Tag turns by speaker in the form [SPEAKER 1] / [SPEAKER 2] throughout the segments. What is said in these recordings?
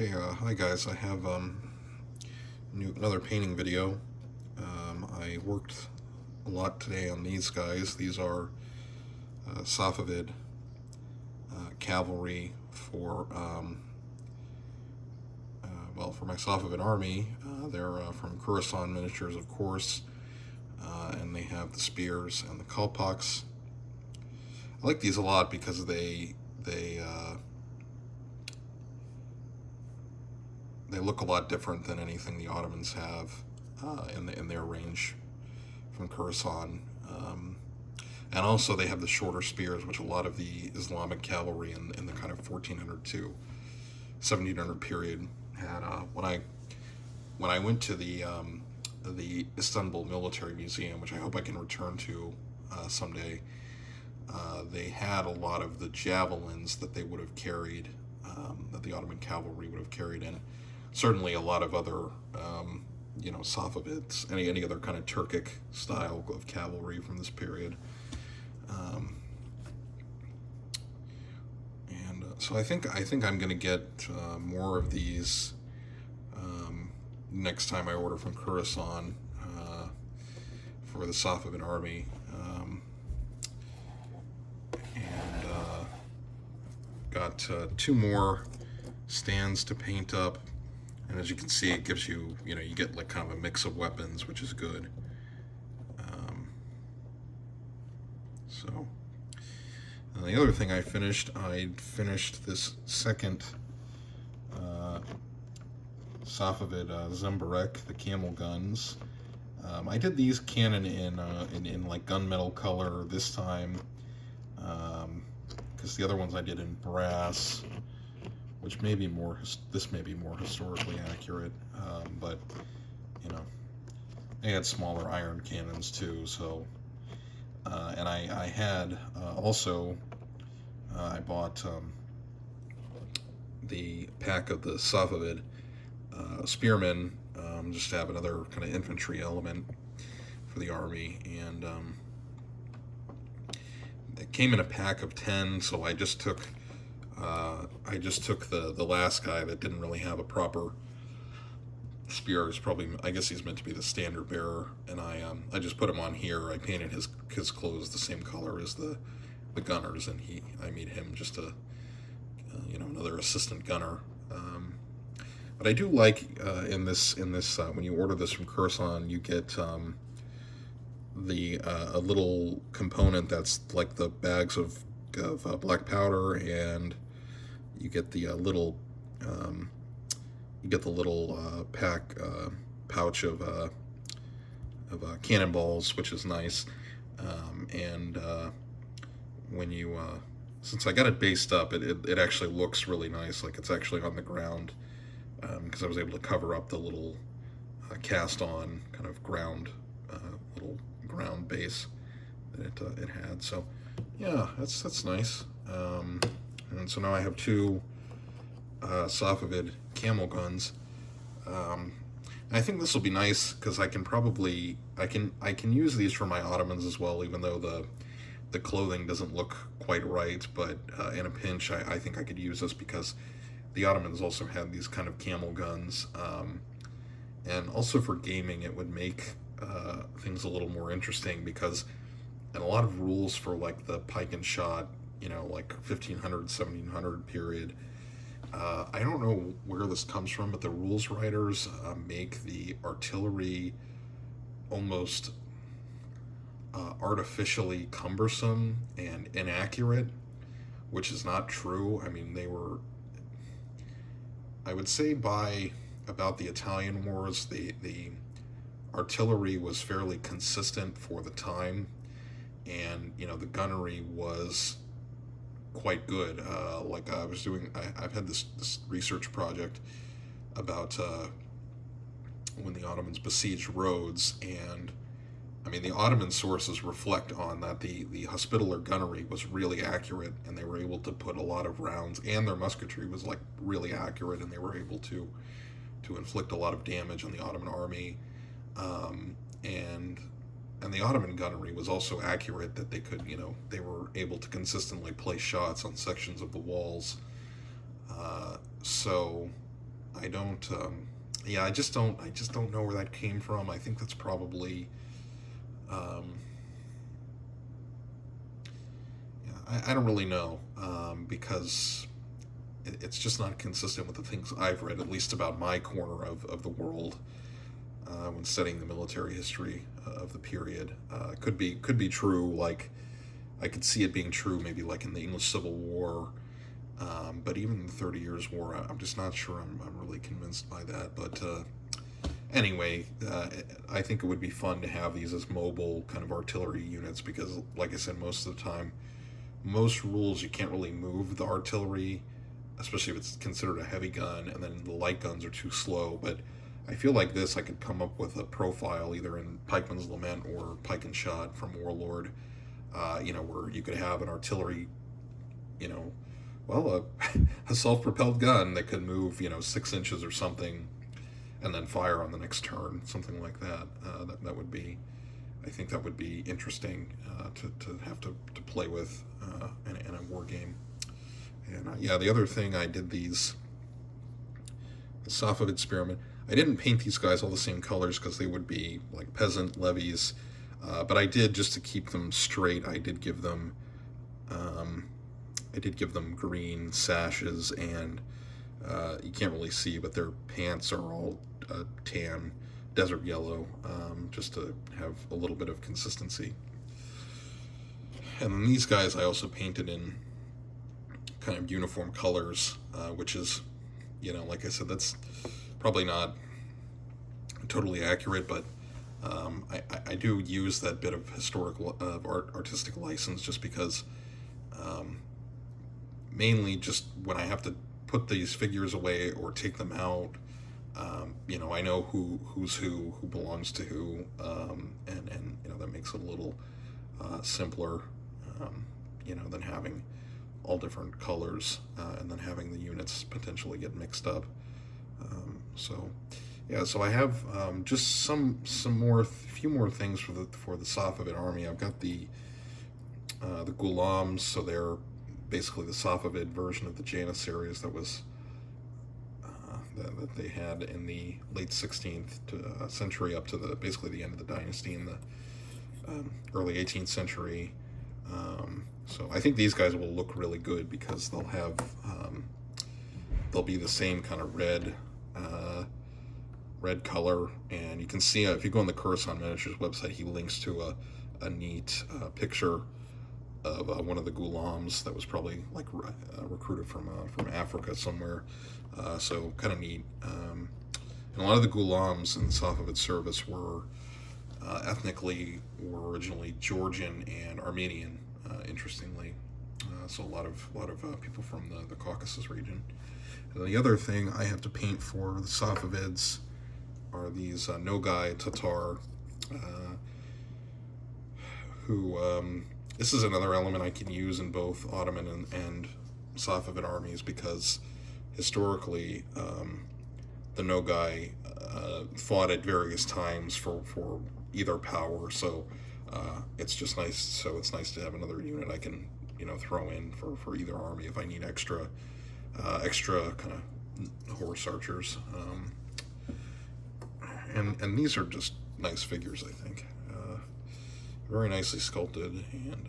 [SPEAKER 1] Okay, hi guys. I have another painting video. I worked a lot today on these guys. These are Safavid Cavalry for for my Safavid army. They're from Khorasan Miniatures, of course, and they have the spears and the kalpaks. I like these a lot because they look a lot different than anything the Ottomans have in their range from Khorasan. And also they have the shorter spears, which a lot of the Islamic cavalry in the kind of 1400 to 1700 period had. When I went to the Istanbul Military Museum, which I hope I can return to someday, they had a lot of the javelins that they would have carried, that the Ottoman cavalry would have carried, and certainly a lot of other, Safavids, any other kind of Turkic style of cavalry from this period. So I think I'm going to get more of these next time I order from Khorasan for the Safavid army. Got two more stands to paint up, and as you can see, it gives you, you get like kind of a mix of weapons, which is good. The other thing I finished this second Safavid Zembarek, the camel guns. I did these cannon in like gunmetal color this time, because the other ones I did in brass, which may be this may be more historically accurate, but they had smaller iron cannons too. So, and I had also I bought the pack of the Safavid spearmen, just to have another kind of infantry element for the army, and it came in a pack of 10. So I just took the last guy that didn't really have a proper spear. I guess he's meant to be the standard bearer, and I just put him on here. I painted his clothes the same color as the gunners, and I made him just another assistant gunner. But I do like in this when you order this from Khorasan, you get a little component that's like the bags of black powder, and you get the little pouch of cannonballs, which is nice. When you since I got it based up, it actually looks really nice, like it's actually on the ground, because I was able to cover up the little cast on kind of little ground base that it had. So yeah, that's nice. And so now I have two Safavid camel guns. I think this will be nice because I can use these for my Ottomans as well, even though the clothing doesn't look quite right. But in a pinch, I think I could use this because the Ottomans also had these kind of camel guns, and also for gaming, it would make things a little more interesting, because in a lot of rules for like the pike and shot, like 1500, 1700 period, I don't know where this comes from, but the rules writers make the artillery almost artificially cumbersome and inaccurate, which is not true. I mean, I would say by about the Italian wars, the artillery was fairly consistent for the time, and the gunnery was quite good. Like I've had this research project about when the Ottomans besieged Rhodes, and I mean the Ottoman sources reflect on that the Hospitaller gunnery was really accurate, and they were able to put a lot of rounds, and their musketry was like really accurate, and they were able to inflict a lot of damage on the Ottoman army, and the Ottoman gunnery was also accurate, that they could, they were able to consistently place shots on sections of the walls. So I don't. Yeah, I just don't. I just don't know where that came from. I think that's probably. Um, yeah, I don't really know, because it's just not consistent with the things I've read, at least about my corner of the world, when studying the military history of the period. Could be true. Like, I could see it being true, maybe like in the English Civil War. But even in the 30 Years' War, I'm just not sure I'm really convinced by that. But anyway, I think it would be fun to have these as mobile kind of artillery units because, like I said, most of the time, most rules you can't really move the artillery, especially if it's considered a heavy gun, and then the light guns are too slow. But I feel like this, I could come up with a profile either in Pikeman's Lament or Pike and Shot from Warlord, where you could have an artillery, you know, well, a self-propelled gun that could move, 6 inches or something, and then fire on the next turn, something like that. That would be, I think that would be interesting to have to play with in a war game. And yeah, the other thing I did the Safavid Spearmen. I didn't paint these guys all the same colors because they would be like peasant levies, but I did, just to keep them straight. I did give them green sashes, and you can't really see, but their pants are all tan, desert yellow, just to have a little bit of consistency. And then these guys I also painted in kind of uniform colors, which is, like I said, that's probably not totally accurate, but I do use that bit of historical, artistic license just because, mainly just when I have to put these figures away or take them out, I know who's who belongs to who, and that makes it a little simpler, than having all different colors, and then having the units potentially get mixed up. So I have just few more things for the Safavid army. I've got the Ghulams, so they're basically the Safavid version of the Janissaries that was that they had in the late 16th century up to basically the end of the dynasty in the early 18th century. So I think these guys will look really good because they'll be the same kind of red color, and you can see if you go on the Coruscant Miniatures website, he links to a neat picture of one of the Ghulams that was probably like recruited from Africa somewhere, so kind of neat. And a lot of the Ghulams in the Safavid service were originally Georgian and Armenian, interestingly. So a lot of people from the Caucasus region. And the other thing I have to paint for the Safavids are these Nogai Tatar, who this is another element I can use in both Ottoman and Safavid armies because historically the Nogai fought at various times for either power. So it's just nice. So it's nice to have another unit I can throw in for either army if I need extra kind of horse archers. And these are just nice figures, I think. Very nicely sculpted and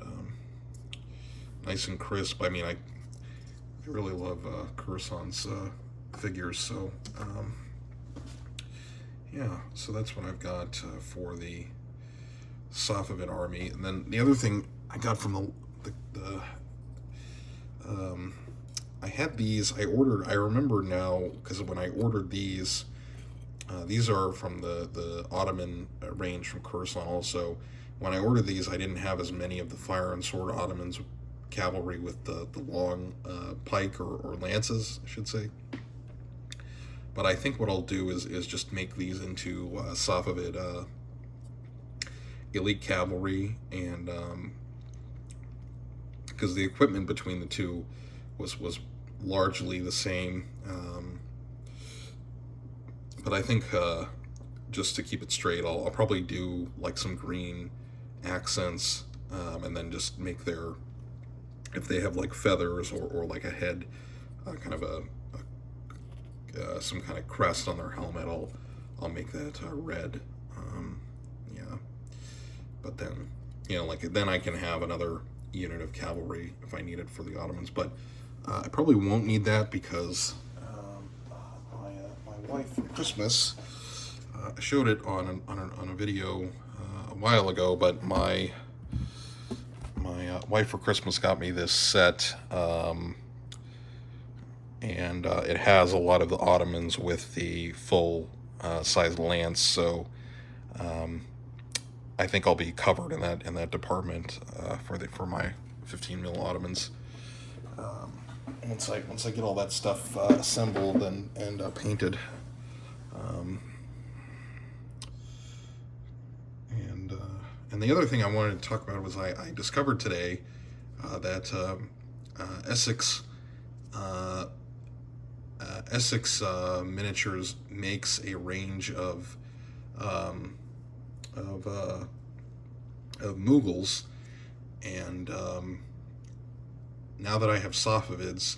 [SPEAKER 1] nice and crisp. I mean, I really love Coruscant's figures, so yeah, so that's what I've got for the Safavid army. And then the other thing I got from I had these, I remember now, because when I ordered these are from the Ottoman range from Coruscant also. When I ordered these, I didn't have as many of the fire and sword Ottomans cavalry with the long pike or lances, I should say. But I think what I'll do is just make these into Safavid elite cavalry, and because the equipment between the two was largely the same. But I think just to keep it straight, I'll probably do like some green accents, and then just make if they have like feathers or like a head, kind of a some kind of crest on their helmet, I'll make that red. Yeah, but then, like, then I can have another unit of cavalry if I need it for the Ottomans. But I probably won't need that because my wife for Christmas, I showed it on a video a while ago, but my wife for Christmas got me this set, and it has a lot of the Ottomans with the full size lance. So I think I'll be covered in that department for my 15 mil Ottomans. Once I get all that stuff assembled and painted. And the other thing I wanted to talk about was I discovered today that Essex Miniatures makes a range of Mughals, and now that I have Safavids,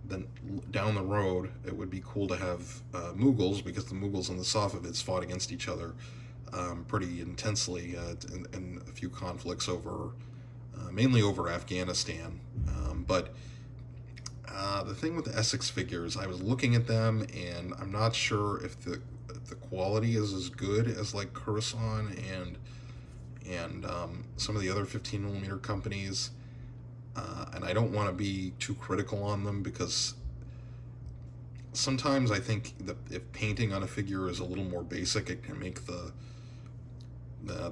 [SPEAKER 1] then down the road it would be cool to have Mughals, because the Mughals and the Safavids fought against each other pretty intensely in a few conflicts over, mainly over Afghanistan. But the thing with the Essex figures, I was looking at them, and I'm not sure if the quality is as good as like Coruscant and some of the other 15 millimeter companies. And I don't want to be too critical on them, because sometimes I think that if painting on a figure is a little more basic, it can make the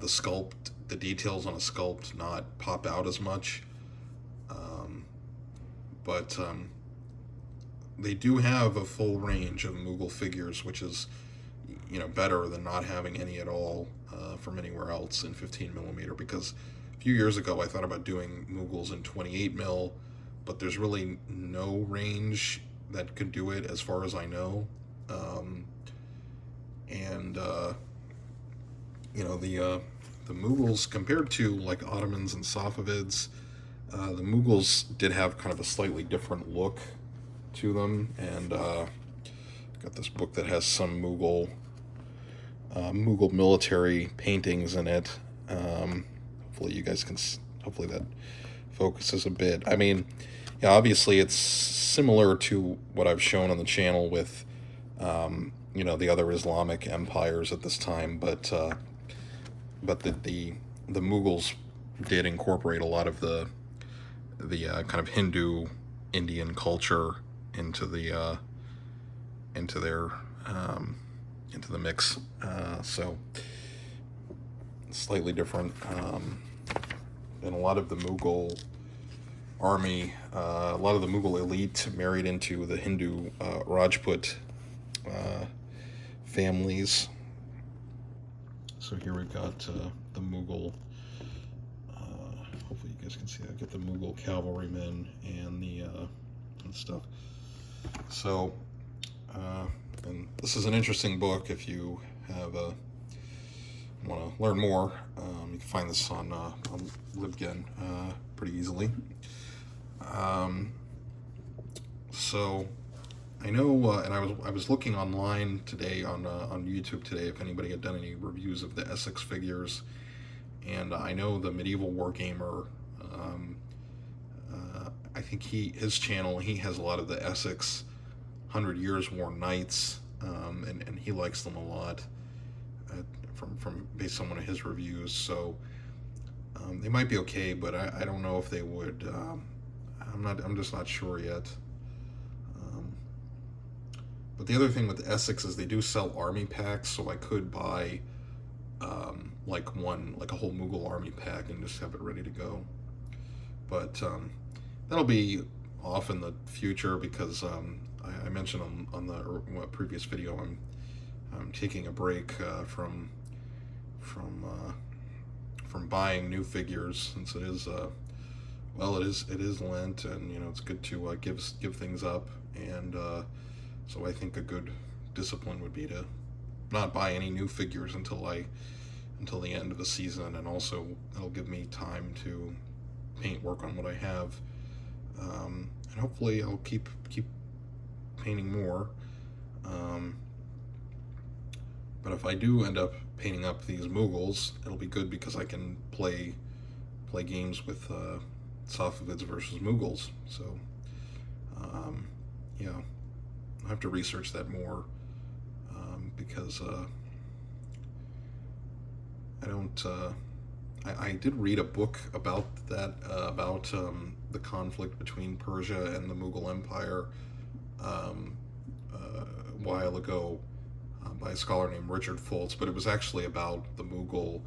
[SPEAKER 1] sculpt, the details on a sculpt, not pop out as much. But they do have a full range of Mughal figures, which is, better than not having any at all from anywhere else in 15 millimeter. Because a few years ago I thought about doing Mughals in 28 mil, but there's really no range that could do it as far as I know. The Mughals, compared to like Ottomans and Safavids, the Mughals did have kind of a slightly different look to them, and got this book that has some Mughal military paintings in it. Hopefully you guys can, hopefully that focuses a bit. I mean, yeah, obviously it's similar to what I've shown on the channel with the other Islamic empires at this time, but the Mughals did incorporate a lot of the kind of Hindu Indian culture into the mix, so slightly different. And a lot of the Mughal army, a lot of the Mughal elite married into the Hindu Rajput families. So here we've got the Mughal, hopefully you guys can see that, get the Mughal cavalrymen and the and stuff. So and this is an interesting book if you have want to learn more. You can find this on Libgen pretty easily. So I know, and I was looking online today on YouTube today if anybody had done any reviews of the Essex figures, and I know the Medieval Wargamer. I think his channel, he has a lot of the Essex 100 Years War Knights, and he likes them a lot from based on one of his reviews. So they might be okay, but I don't know if they would. I'm just not sure yet. But the other thing with the Essex is they do sell army packs, so I could buy like a whole Mughal army pack and just have it ready to go. But that'll be off in the future, because I mentioned on the previous video I'm taking a break from buying new figures, since it is it is Lent, and it's good to give things up, and so I think a good discipline would be to not buy any new figures until the end of the season, and also it'll give me time to work on what I have, and hopefully I'll keep painting more. But if I do end up painting up these Mughals, it'll be good because I can play games with Safavids versus Mughals. So yeah, I have to research that more because I don't. I did read a book about that, about the conflict between Persia and the Mughal Empire a while ago by a scholar named Richard Foltz, but it was actually about the Mughal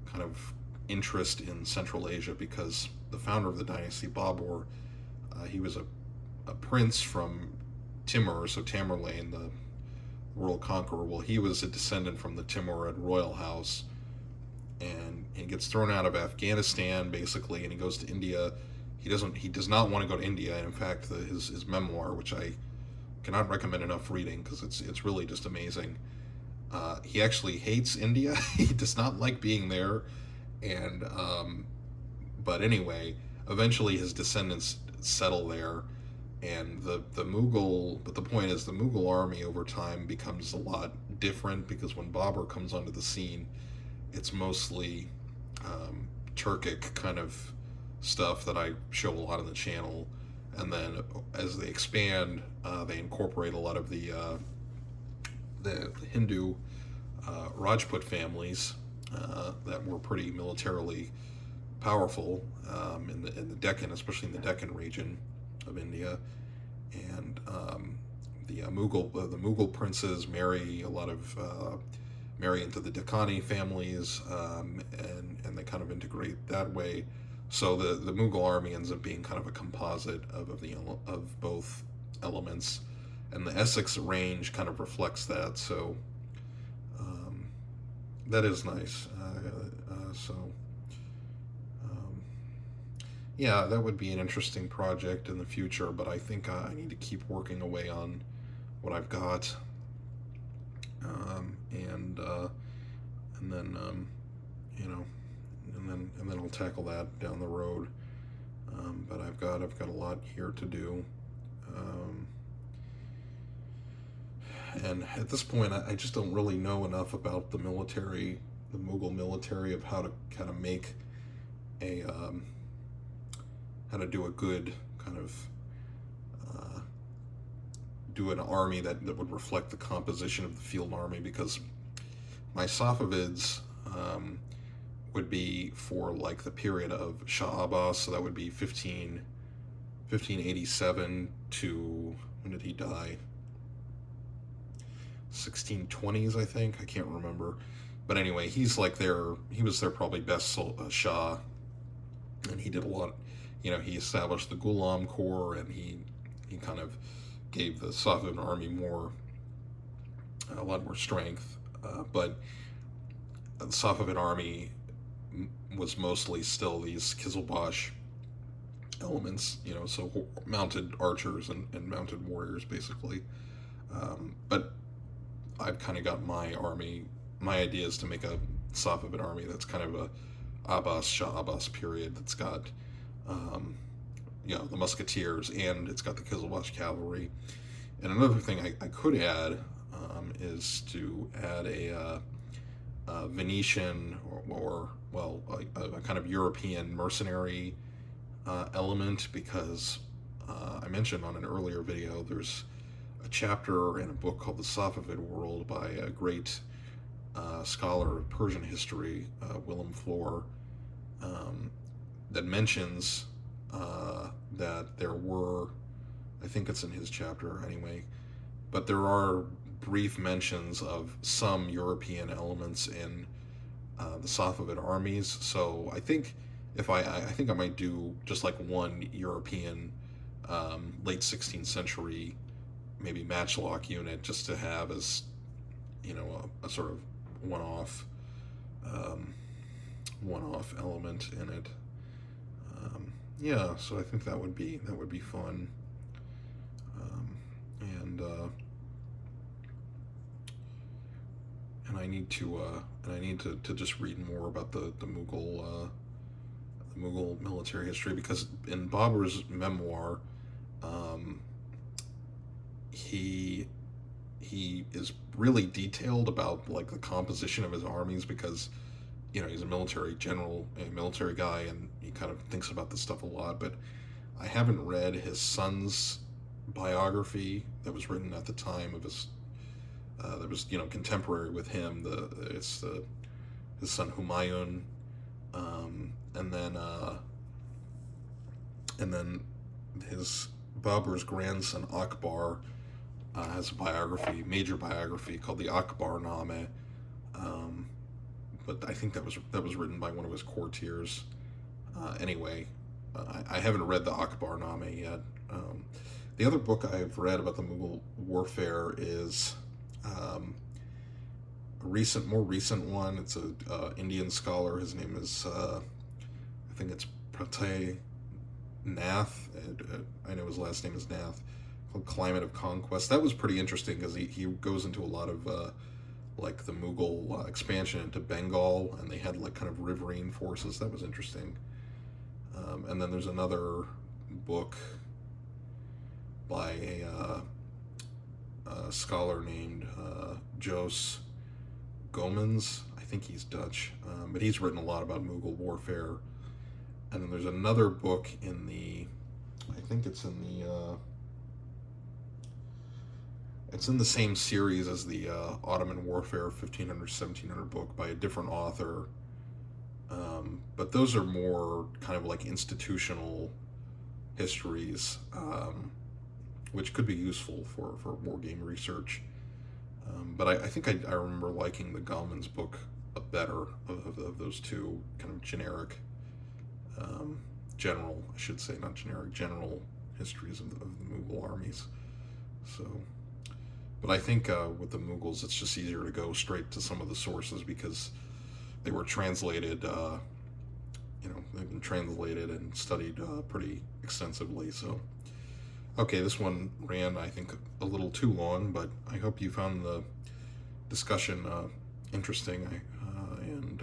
[SPEAKER 1] kind of interest in Central Asia because the founder of the dynasty, Babur, he was a prince from Timur, so Tamerlane, the world conqueror. Well, he was a descendant from the Timurid royal house, and he gets thrown out of Afghanistan basically, and he goes to India. He does not want to go to India, and in fact, his memoir, which I cannot recommend enough reading because it's really just amazing. He actually hates India. He does not like being there, and but anyway, eventually his descendants settle there, and the Mughal. But the point is, the Mughal army over time becomes a lot different because when Babur comes onto the scene, it's mostly Turkic kind of stuff that I show a lot on the channel, and then as they expand, they incorporate a lot of the Hindu Rajput families that were pretty militarily powerful in the Deccan, especially in the Deccan region of India, and the Mughal princes marry into the Deccani families, and they kind of integrate that way. So the Mughal army ends up being kind of a composite of both elements, and the Essex range kind of reflects that. So that is nice. Yeah, that would be an interesting project in the future, but I think I need to keep working away on what I've got, and then and then I'll tackle that down the road. But I've got a lot here to do, and at this point, I just don't really know enough about the military, the Mughal military, of how to kind of make a how to do a good kind of do an army that would reflect the composition of the field army, because my Safavids would be for like the period of Shah Abbas, so that would be 1587 to, when did he die? 1620s, I think. I can't remember. But anyway, he was their probably best Shah, and he did a lot. He established the Ghulam Corps, and he kind of gave the Safavid army a lot more strength. But the Safavid army was mostly still these Qizilbash elements, so mounted archers and mounted warriors, basically. But I've kind of got my idea is to make a Safavid army that's kind of a Shah Abbas period, that's got the musketeers, and it's got the Qizilbash cavalry. And another thing I could add is to add a Venetian or a kind of European mercenary element, because I mentioned on an earlier video there's a chapter in a book called The Safavid World by a great scholar of Persian history, Willem Floor, that mentions that there were, I think it's in his chapter anyway, but there are brief mentions of some European elements in the Safavid armies. So I think I think I might do just like one European late 16th century maybe matchlock unit, just to have as a sort of one-off element in it. Yeah, so I think that would be fun, and I need to just read more about the Mughal military history, because in Babur's memoir, he he is really detailed about like the composition of his armies because he's a military general, a military guy, and he kind of thinks about this stuff a lot. But I haven't read his son's biography that was written at the time of his that was contemporary with him. It's his son Humayun, and then his Babur's grandson Akbar has a biography, major biography called the Akbar Name. But I think that was written by one of his courtiers. Anyway, I haven't read the Akbar Name yet. The other book I've read about the Mughal warfare is a more recent one. It's a Indian scholar. His name is I think it's Pratay Nath. I know his last name is Nath. Called Climate of Conquest. That was pretty interesting because he goes into a lot of like the Mughal expansion into Bengal, and they had like kind of riverine forces. That was interesting. And then there's another book by a scholar named Jos Gomans. I think he's Dutch, but he's written a lot about Mughal warfare. And then there's another book I think it's in the same series as the Ottoman Warfare 1500-1700 book by a different author. But those are more kind of like institutional histories, which could be useful for war game research. But I think I remember liking the Gallman's book better of those two kind of generic, general, I should say, not generic, general histories of the Mughal armies. So, but I think with the Mughals, it's just easier to go straight to some of the sources because they were translated, they've been translated and studied pretty extensively. So, okay, this one ran, I think, a little too long, but I hope you found the discussion interesting. And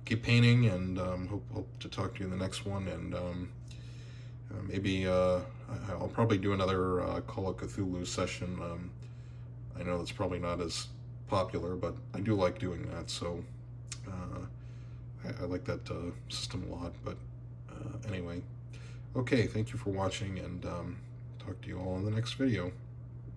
[SPEAKER 1] keep painting, and hope to talk to you in the next one. And maybe I'll probably do another Call of Cthulhu session. I know that's probably not as popular, but I do like doing that. So I like that system a lot. But anyway, okay, thank you for watching, and talk to you all in the next video.